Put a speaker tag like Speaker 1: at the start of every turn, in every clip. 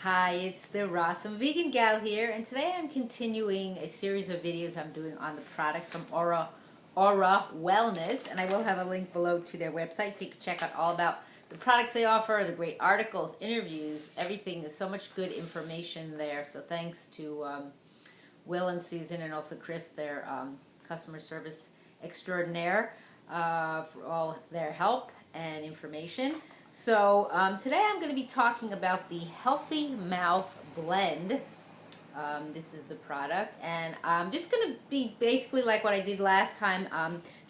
Speaker 1: Hi, it's the Awesome Vegan Gal here, and today I'm continuing a series of videos I'm doing on the products from OraWellness, and I will have a link below to their website so you can check out all about the products they offer, the great articles, interviews, everything. There's so much good information there, so thanks to Will and Susan and also Chris, their customer service extraordinaire, for all their help and information. So today I'm going to be talking about the Healthy Mouth Blend. This is the product, and I'm just going to be basically like what I did last time.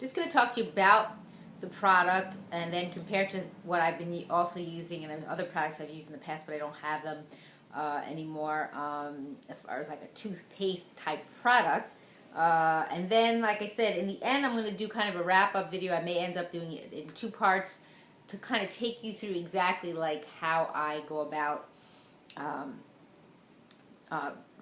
Speaker 1: Just going to talk to you about the product and then compare to what I've been also using and other products I've used in the past, but I don't have them anymore as far as like a toothpaste type product. And then, like I said, in the end I'm going to do kind of a wrap-up video. I may end up doing it in two parts to kind of take you through exactly like how I go about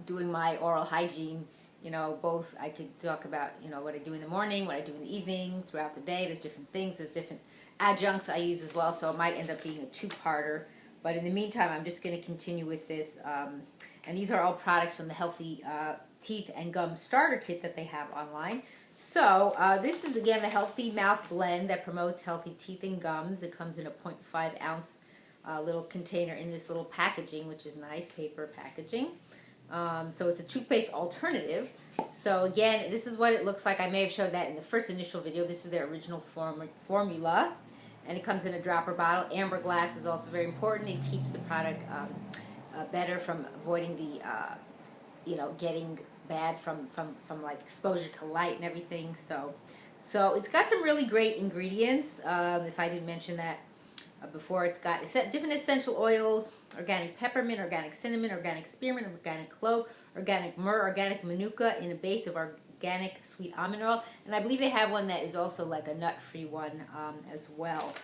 Speaker 1: doing my oral hygiene. You know, both I could talk about, you know, what I do in the morning, what I do in the evening, throughout the day. There's different things, there's different adjuncts I use as well, so it might end up being a two-parter. But in the meantime, I'm just going to continue with this. And these are all products from the Healthy Teeth and Gum Starter Kit that they have online. So this is, again, the Healthy Mouth Blend that promotes healthy teeth and gums. It comes in a 0.5 ounce little container in this little packaging, which is nice paper packaging. So it's a toothpaste alternative. So again, this is what it looks like. I may have showed that in the first initial video. This is their original formula. And it comes in a dropper bottle. Amber glass is also very important. It keeps the product better from avoiding the, getting bad from like exposure to light and everything. So it's got some really great ingredients. If I didn't mention that before, it's got different essential oils: organic peppermint, organic cinnamon, organic spearmint, organic clove, organic myrrh, organic manuka in a base of organic sweet almond oil. And I believe they have one that is also like a nut-free one as well.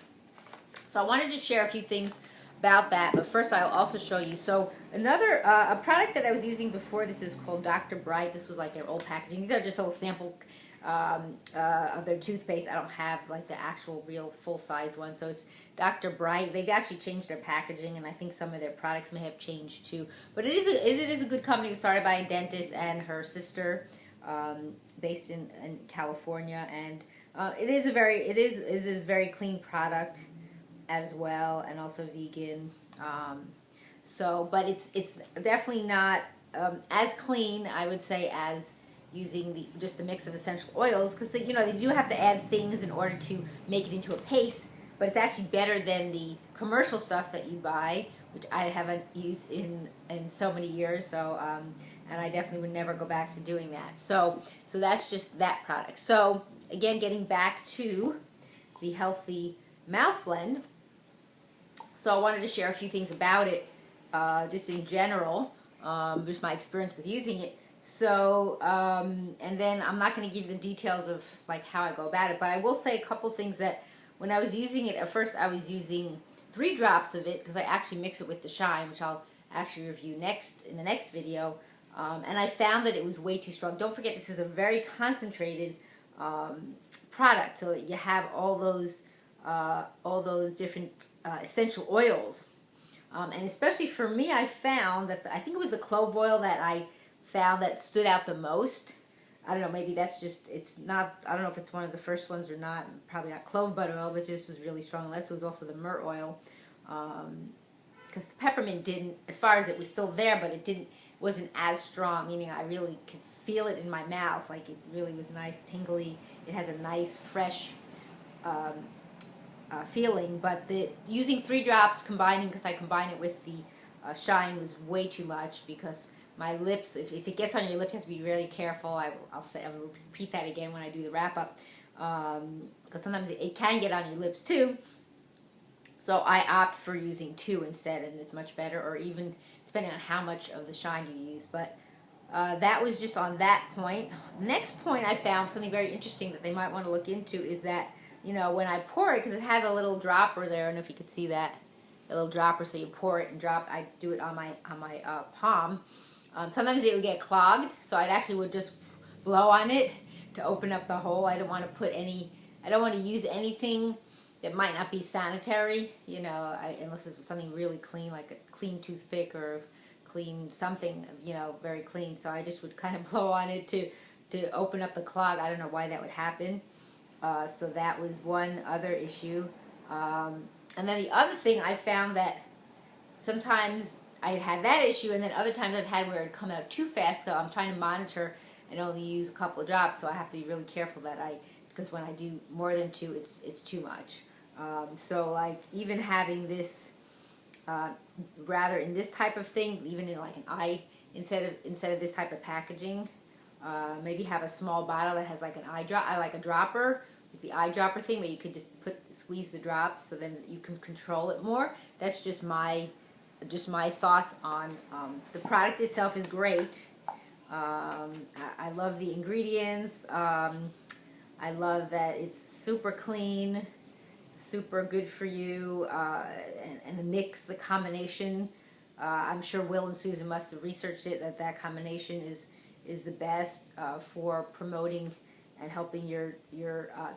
Speaker 1: So I wanted to share a few things about that, but first I'll also show you. So another a product that I was using before this is called Dr. Bright. This was like their old packaging. These are just a little sample of their toothpaste. I don't have like the actual real full-size one. So it's Dr. Bright. They've actually changed their packaging, and I think some of their products may have changed too. But it is a good company. It was started by a dentist and her sister, based in California, and it is a very clean product as well, and also vegan. But it's definitely not as clean, I would say, as using just the mix of essential oils, because they do have to add things in order to make it into a paste. But it's actually better than the commercial stuff that you buy, which I haven't used in so many years. So and I definitely would never go back to doing that. So that's just that product. So again, getting back to the Healthy Mouth Blend. So I wanted to share a few things about it, just in general, just my experience with using it. So, and then I'm not going to give you the details of like how I go about it, but I will say a couple things that when I was using it, at first I was using 3 drops of it because I actually mix it with the Shine, which I'll actually review in the next video. And I found that it was way too strong. Don't forget, this is a very concentrated product, so you have all those different essential oils, and especially for me, I found that I think it was the clove oil that I found that stood out the most. I don't know, maybe that's just, it's not, I don't know if it's one of the first ones or not. Probably not clove butter oil, but this was really strong. Unless it was also the myrrh oil, because the peppermint didn't, as far as it was still there, but it wasn't as strong, meaning I really could feel it in my mouth. Like, it really was nice, tingly. It has a nice, fresh feeling. But using 3 drops, combining, because I combine it with the Shine, was way too much, because my lips, if it gets on your lips, you have to be really careful. I'll repeat that again when I do the wrap-up, because sometimes it can get on your lips too. So I opt for using 2 instead, and it's much better, or even depending on how much of the Shine you use. But that was just on that point. The next point I found, something very interesting that they might want to look into, is that, when I pour it, because it has a little dropper there, I don't know if you could see that, a little dropper, so you pour it and drop. I do it on my palm. Sometimes it would get clogged, so I actually would just blow on it to open up the hole. I don't want to use anything that might not be sanitary, unless it's something really clean, like a clean toothpick or clean something, very clean. So I just would kind of blow on it to open up the clog. I don't know why that would happen. So that was one other issue. And then the other thing, I found that sometimes I had that issue, and then other times I've had where it would come out too fast. So I'm trying to monitor and only use a couple of drops. So I have to be really careful because when I do more than 2, it's too much. So like even having this, rather in this type of thing, even in like an eye, instead of this type of packaging, maybe have a small bottle that has like an eye drop, like a dropper, the eyedropper thing, where you could just squeeze the drops, so then you can control it more. That's just my thoughts on the product itself. Is great. I love the ingredients. I love that it's super clean, super good for you, and the mix, the combination. I'm sure Will and Susan must have researched it, that combination is the best for promoting and helping your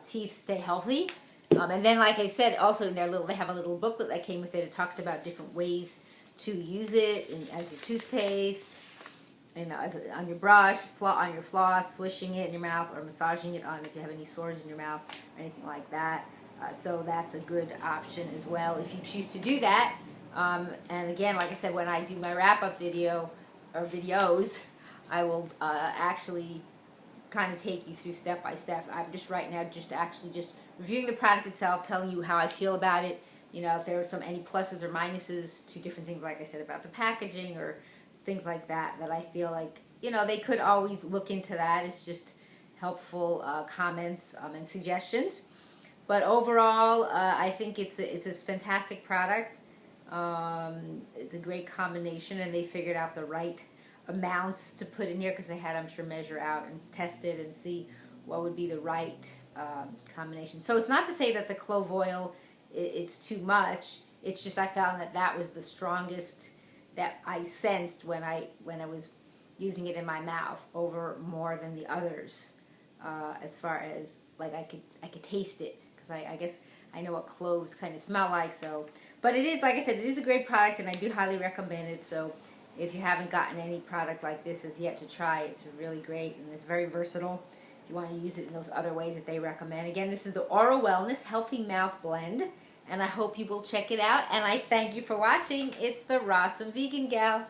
Speaker 1: teeth stay healthy. And then, like I said, also in they have a little booklet that came with it. It talks about different ways to use it as a toothpaste, and on your brush, on your floss, swishing it in your mouth, or massaging it on if you have any sores in your mouth or anything like that. So that's a good option as well if you choose to do that. And again, like I said, when I do my wrap-up video or videos, I will actually kind of take you through step by step. I'm just right now just reviewing the product itself, telling you how I feel about it. If there are any pluses or minuses to different things, like I said, about the packaging or things like that I feel like, they could always look into that. It's just helpful comments and suggestions. But overall, I think it's a fantastic product. It's a great combination, and they figured out the right amounts to put in here, because they had, I'm sure, measure out and test it and see what would be the right combination. So it's not to say that the clove oil it's too much. It's just I found that was the strongest that I sensed when I was using it in my mouth over more than the others. As far as like I could taste it, because I guess I know what cloves kind of smell like. So, but it is, like I said, it is a great product, and I do highly recommend it. So if you haven't gotten any product like this as yet to try, it's really great, and it's very versatile if you want to use it in those other ways that they recommend. Again, this is the OraWellness Healthy Mouth Blend, and I hope you will check it out, and I thank you for watching. It's the Rawesome Vegan Gal.